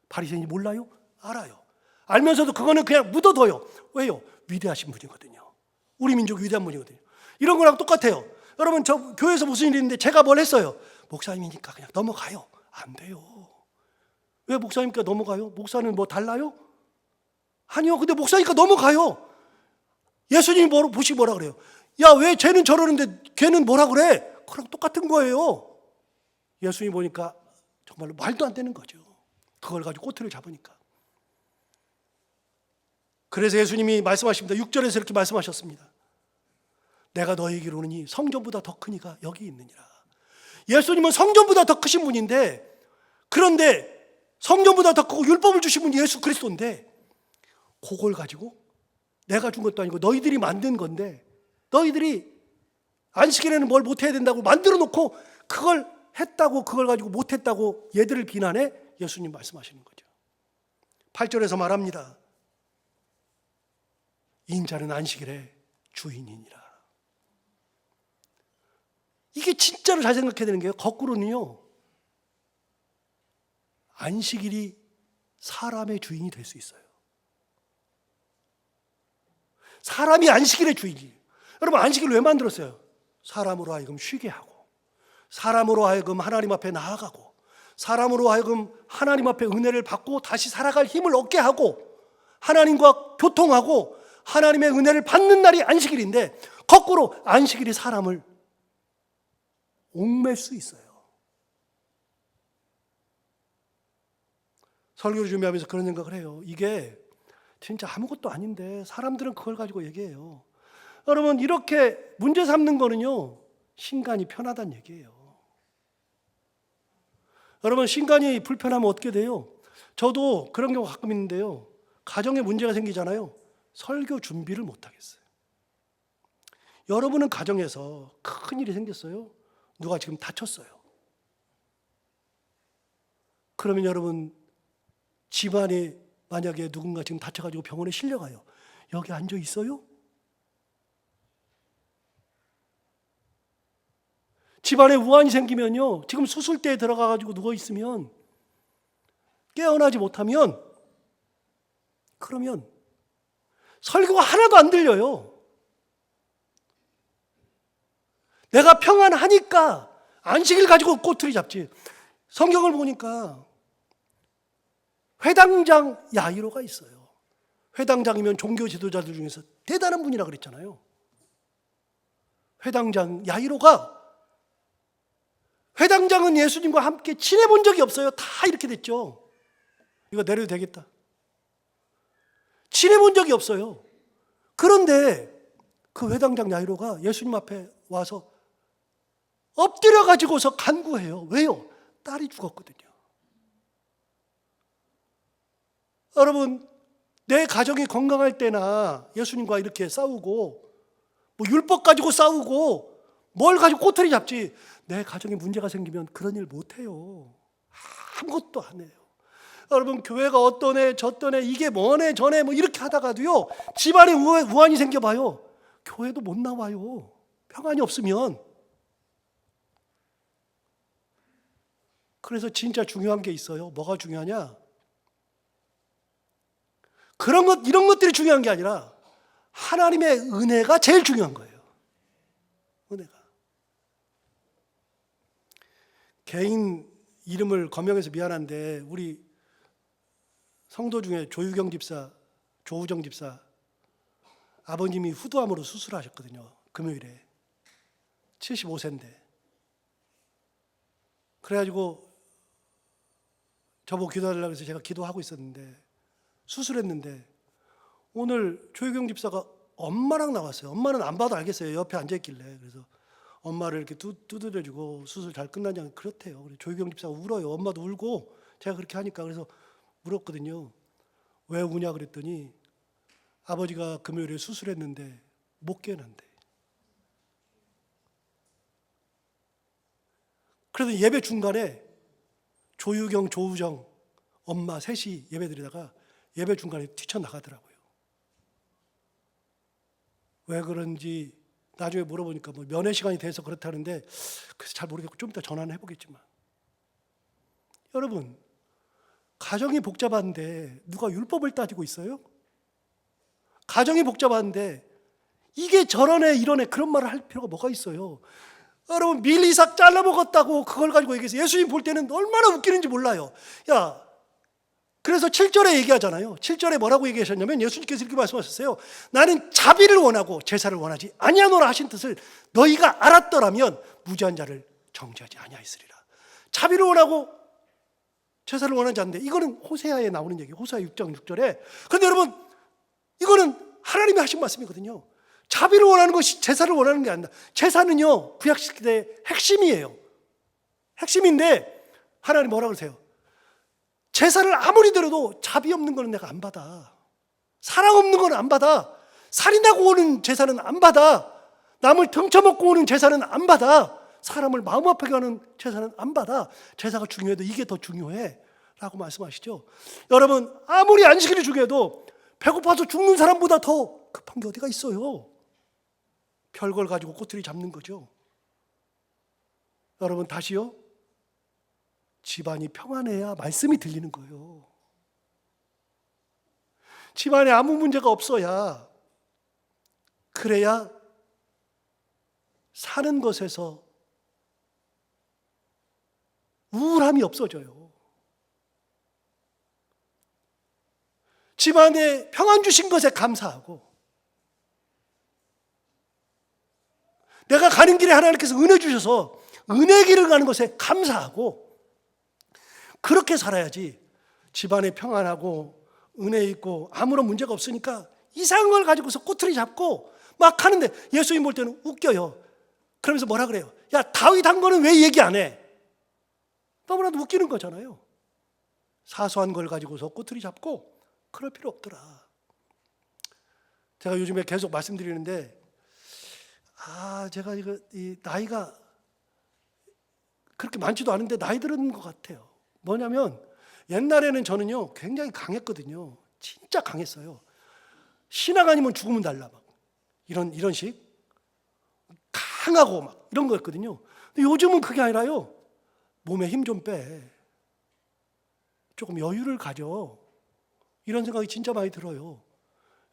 Speaker 1: 바리새인이 몰라요? 알아요. 알면서도 그거는 그냥 묻어둬요. 왜요? 위대하신 분이거든요. 우리 민족 위대한 분이거든요. 이런 거랑 똑같아요. 여러분, 저 교회에서 무슨 일이 있는데 제가 뭘 했어요? 목사님이니까 그냥 넘어가요. 안 돼요. 왜 목사님께 넘어가요? 목사는 뭐 달라요? 아니요. 근데 목사니까 넘어가요. 예수님이 보시고 뭐라 그래요? 야, 왜 쟤는 저러는데 걔는 뭐라 그래? 그랑 똑같은 거예요. 예수님이 보니까 정말로 말도 안 되는 거죠. 그걸 가지고 꼬투리를 잡으니까. 그래서 예수님이 말씀하십니다. 6절에서 이렇게 말씀하셨습니다. 내가 너희에게 이르노니 성전보다 더 큰 이가 여기 있느니라. 예수님은 성전보다 더 크신 분인데, 그런데 성전보다 더 크고 율법을 주신 분이 예수 그리스도인데 그걸 가지고 내가 준 것도 아니고 너희들이 만든 건데 너희들이 안식일에는 뭘 못해야 된다고 만들어 놓고 그걸 했다고 그걸 가지고 못했다고 얘들을 비난해 예수님 말씀하시는 거죠. 8절에서 말합니다. 인자는 안식일의 주인이니라. 이게 진짜로 잘 생각해야 되는 게요. 거꾸로는요. 안식일이 사람의 주인이 될 수 있어요. 사람이 안식일의 주인이에요. 여러분, 안식일을 왜 만들었어요? 사람으로 하여금 쉬게 하고, 사람으로 하여금 하나님 앞에 나아가고, 사람으로 하여금 하나님 앞에 은혜를 받고 다시 살아갈 힘을 얻게 하고, 하나님과 교통하고 하나님의 은혜를 받는 날이 안식일인데, 거꾸로 안식일이 사람을 옥맬 수 있어요. 설교를 준비하면서 그런 생각을 해요. 이게 진짜 아무것도 아닌데 사람들은 그걸 가지고 얘기해요. 여러분, 이렇게 문제 삼는 거는요, 신간이 편하다는 얘기예요. 여러분, 신간이 불편하면 어떻게 돼요? 저도 그런 경우가 가끔 있는데요. 가정에 문제가 생기잖아요. 설교 준비를 못 하겠어요. 여러분은 가정에서 큰 일이 생겼어요. 누가 지금 다쳤어요. 그러면 여러분, 집안에 만약에 누군가 지금 다쳐가지고 병원에 실려가요. 여기 앉아 있어요? 집안에 우환이 생기면요, 지금 수술대에 들어가가지고 누워 있으면 깨어나지 못하면 그러면 설교가 하나도 안 들려요. 내가 평안하니까 안식일 가지고 꼬투리 잡지. 성경을 보니까 회당장 야이로가 있어요. 회당장이면 종교 지도자들 중에서 대단한 분이라 그랬잖아요. 회당장 야이로가, 회당장은 예수님과 함께 지내본 적이 없어요. 다 이렇게 됐죠. 이거 내려도 되겠다. 지내본 적이 없어요. 그런데 그 회당장 야이로가 예수님 앞에 와서 엎드려 가지고서 간구해요. 왜요? 딸이 죽었거든요. 여러분, 내 가정이 건강할 때나 예수님과 이렇게 싸우고 뭐 율법 가지고 싸우고 뭘 가지고 꼬투리 잡지, 내 가정에 문제가 생기면 그런 일 못해요. 아무것도 안 해요. 여러분, 교회가 어떤 애 저떤 애 이게 뭐네 저네 뭐 이렇게 하다가도요, 집안에 우환이 생겨봐요. 교회도 못 나와요. 평안이 없으면. 그래서 진짜 중요한 게 있어요. 뭐가 중요하냐? 이런 것들이 중요한 게 아니라 하나님의 은혜가 제일 중요한 거예요. 은혜가. 개인 이름을 거명해서 미안한데 우리 성도 중에 조유경 집사, 조우정 집사 아버님이 후두암으로 수술하셨거든요. 금요일에 75세인데. 그래가지고 저보고 기도하려고 해서 제가 기도하고 있었는데 수술했는데 오늘 조유경 집사가 엄마랑 나왔어요. 엄마는 안 봐도 알겠어요. 옆에 앉아있길래. 그래서 엄마를 이렇게 두드려주고 수술 잘 끝나냐 그렇대요. 그래서 조유경 집사가 울어요. 엄마도 울고 제가 그렇게 하니까. 그래서 물었거든요. 왜 우냐 그랬더니 아버지가 금요일에 수술했는데 못 깨어난대. 그래서 예배 중간에 조유경, 조우정 엄마 셋이 예배 드리다가 예배 중간에 뛰쳐나가더라고요. 왜 그런지 나중에 물어보니까 뭐 면회 시간이 돼서 그렇다는데 그래서 잘 모르겠고 좀 이따 전화는 해보겠지만, 여러분, 가정이 복잡한데 누가 율법을 따지고 있어요? 가정이 복잡한데 이게 저러네 이러네 그런 말을 할 필요가 뭐가 있어요? 여러분, 밀 이삭 잘라먹었다고 그걸 가지고 얘기해서 예수님 볼 때는 얼마나 웃기는지 몰라요. 그래서 7절에 얘기하잖아요. 7절에 뭐라고 얘기하셨냐면 예수님께서 이렇게 말씀하셨어요. 나는 자비를 원하고 제사를 원하지 아니하노라 하신 뜻을 너희가 알았더라면 무죄한 자를 정죄하지 아니하였으리라. 자비를 원하고 제사를 원하지 않는데, 이거는 호세아에 나오는 얘기예요. 호세아 6장 6절에. 그런데 여러분, 이거는 하나님이 하신 말씀이거든요. 자비를 원하는 것이 제사를 원하는 게 아니다. 제사는요, 구약시대의 핵심이에요. 핵심인데 하나님 뭐라고 그러세요? 제사를 아무리 드려도 자비 없는 거는 내가 안 받아. 사랑 없는 거는 안 받아. 살인하고 오는 제사는 안 받아. 남을 등쳐먹고 오는 제사는 안 받아. 사람을 마음 아프게 하는 제사는 안 받아. 제사가 중요해도 이게 더 중요해 라고 말씀하시죠. 여러분, 아무리 안식일이 중요해도 배고파서 죽는 사람보다 더 급한 게 어디가 있어요. 별걸 가지고 꼬투리 잡는 거죠. 여러분, 다시요, 집안이 평안해야 말씀이 들리는 거예요. 집안에 아무 문제가 없어야, 그래야 사는 것에서 우울함이 없어져요. 집안에 평안 주신 것에 감사하고, 내가 가는 길에 하나님께서 은혜 주셔서 은혜 길을 가는 것에 감사하고, 그렇게 살아야지 집안에 평안하고 은혜 있고 아무런 문제가 없으니까 이상한 걸 가지고서 꼬투리 잡고 막 하는데 예수님 볼 때는 웃겨요. 그러면서 뭐라 그래요? 야, 다윗 한 거는 왜 얘기 안 해? 너무나도 웃기는 거잖아요. 사소한 걸 가지고서 꼬투리 잡고 그럴 필요 없더라. 제가 요즘에 계속 말씀드리는데, 제가 이 나이가 그렇게 많지도 않은데 나이 들은 것 같아요. 뭐냐면 옛날에는 저는요 굉장히 강했거든요. 진짜 강했어요. 신앙 아니면 죽으면 달라 막 이런 식 강하고 막 이런 거였거든요. 근데 요즘은 그게 아니라요. 몸에 힘 좀 빼. 조금 여유를 가져. 이런 생각이 진짜 많이 들어요.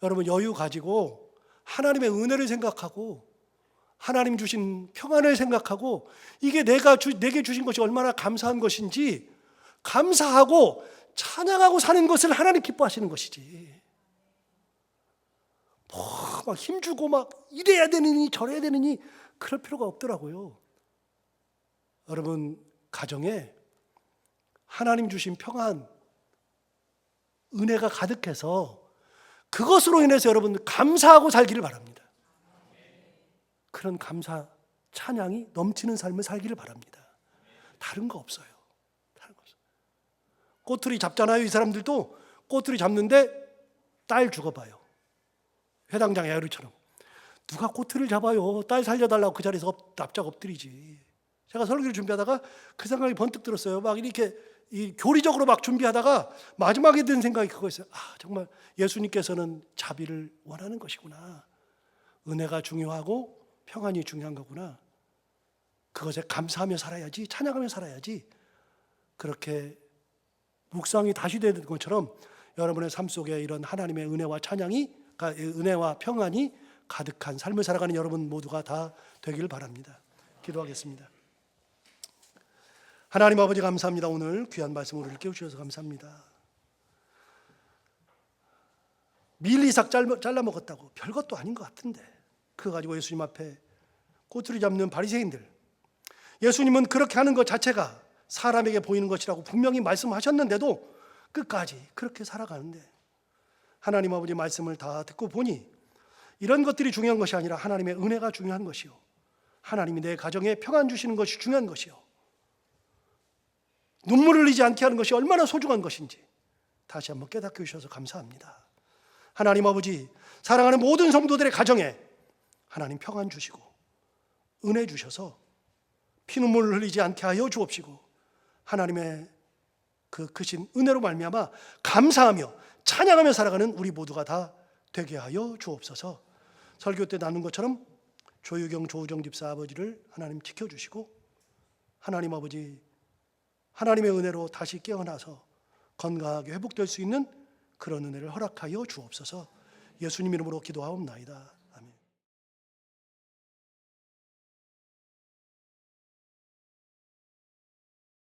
Speaker 1: 여러분, 여유 가지고 하나님의 은혜를 생각하고 하나님 주신 평안을 생각하고 이게 내게 주신 것이 얼마나 감사한 것인지 감사하고 찬양하고 사는 것을 하나님 기뻐하시는 것이지. 막 힘주고 막 이래야 되느니 저래야 되느니 그럴 필요가 없더라고요. 여러분, 가정에 하나님 주신 평안, 은혜가 가득해서 그것으로 인해서 여러분 감사하고 살기를 바랍니다. 그런 감사, 찬양이 넘치는 삶을 살기를 바랍니다. 다른 거 없어요. 다른 거 없어요. 꼬투리 잡잖아요. 이 사람들도 꼬투리 잡는데 딸 죽어봐요. 회당장 야유리처럼. 누가 꼬투리를 잡아요. 딸 살려달라고 그 자리에서 납작 엎드리지. 제가 설교를 준비하다가 그 생각이 번뜩 들었어요. 막 이렇게 교리적으로 막 준비하다가 마지막에 든 생각이 그거였어요. 정말 예수님께서는 자비를 원하는 것이구나. 은혜가 중요하고 평안이 중요한 거구나. 그것에 감사하며 살아야지, 찬양하며 살아야지. 그렇게 묵상이 다시 되는 것처럼 여러분의 삶 속에 이런 하나님의 은혜와 은혜와 평안이 가득한 삶을 살아가는 여러분 모두가 다 되길 바랍니다. 기도하겠습니다. 하나님 아버지, 감사합니다. 오늘 귀한 말씀을 우리를 깨우쳐주셔서 감사합니다. 밀리삭 잘라 먹었다고 별것도 아닌 것 같은데 그거 가지고 예수님 앞에 꼬투리 잡는 바리새인들, 예수님은 그렇게 하는 것 자체가 사람에게 보이는 것이라고 분명히 말씀하셨는데도 끝까지 그렇게 살아가는데, 하나님 아버지 말씀을 다 듣고 보니 이런 것들이 중요한 것이 아니라 하나님의 은혜가 중요한 것이요, 하나님이 내 가정에 평안 주시는 것이 중요한 것이요, 눈물을 흘리지 않게 하는 것이 얼마나 소중한 것인지 다시 한번 깨닫게 해주셔서 감사합니다. 하나님 아버지, 사랑하는 모든 성도들의 가정에 하나님 평안 주시고 은혜 주셔서 피눈물을 흘리지 않게 하여 주옵시고, 하나님의 그 크신 은혜로 말미암아 감사하며 찬양하며 살아가는 우리 모두가 다 되게 하여 주옵소서. 설교 때 나눈 것처럼 조유경, 조우정 집사 아버지를 하나님 지켜주시고, 하나님 아버지 하나님의 은혜로 다시 깨어나서 건강하게 회복될 수 있는 그런 은혜를 허락하여 주옵소서. 예수님 이름으로 기도하옵나이다.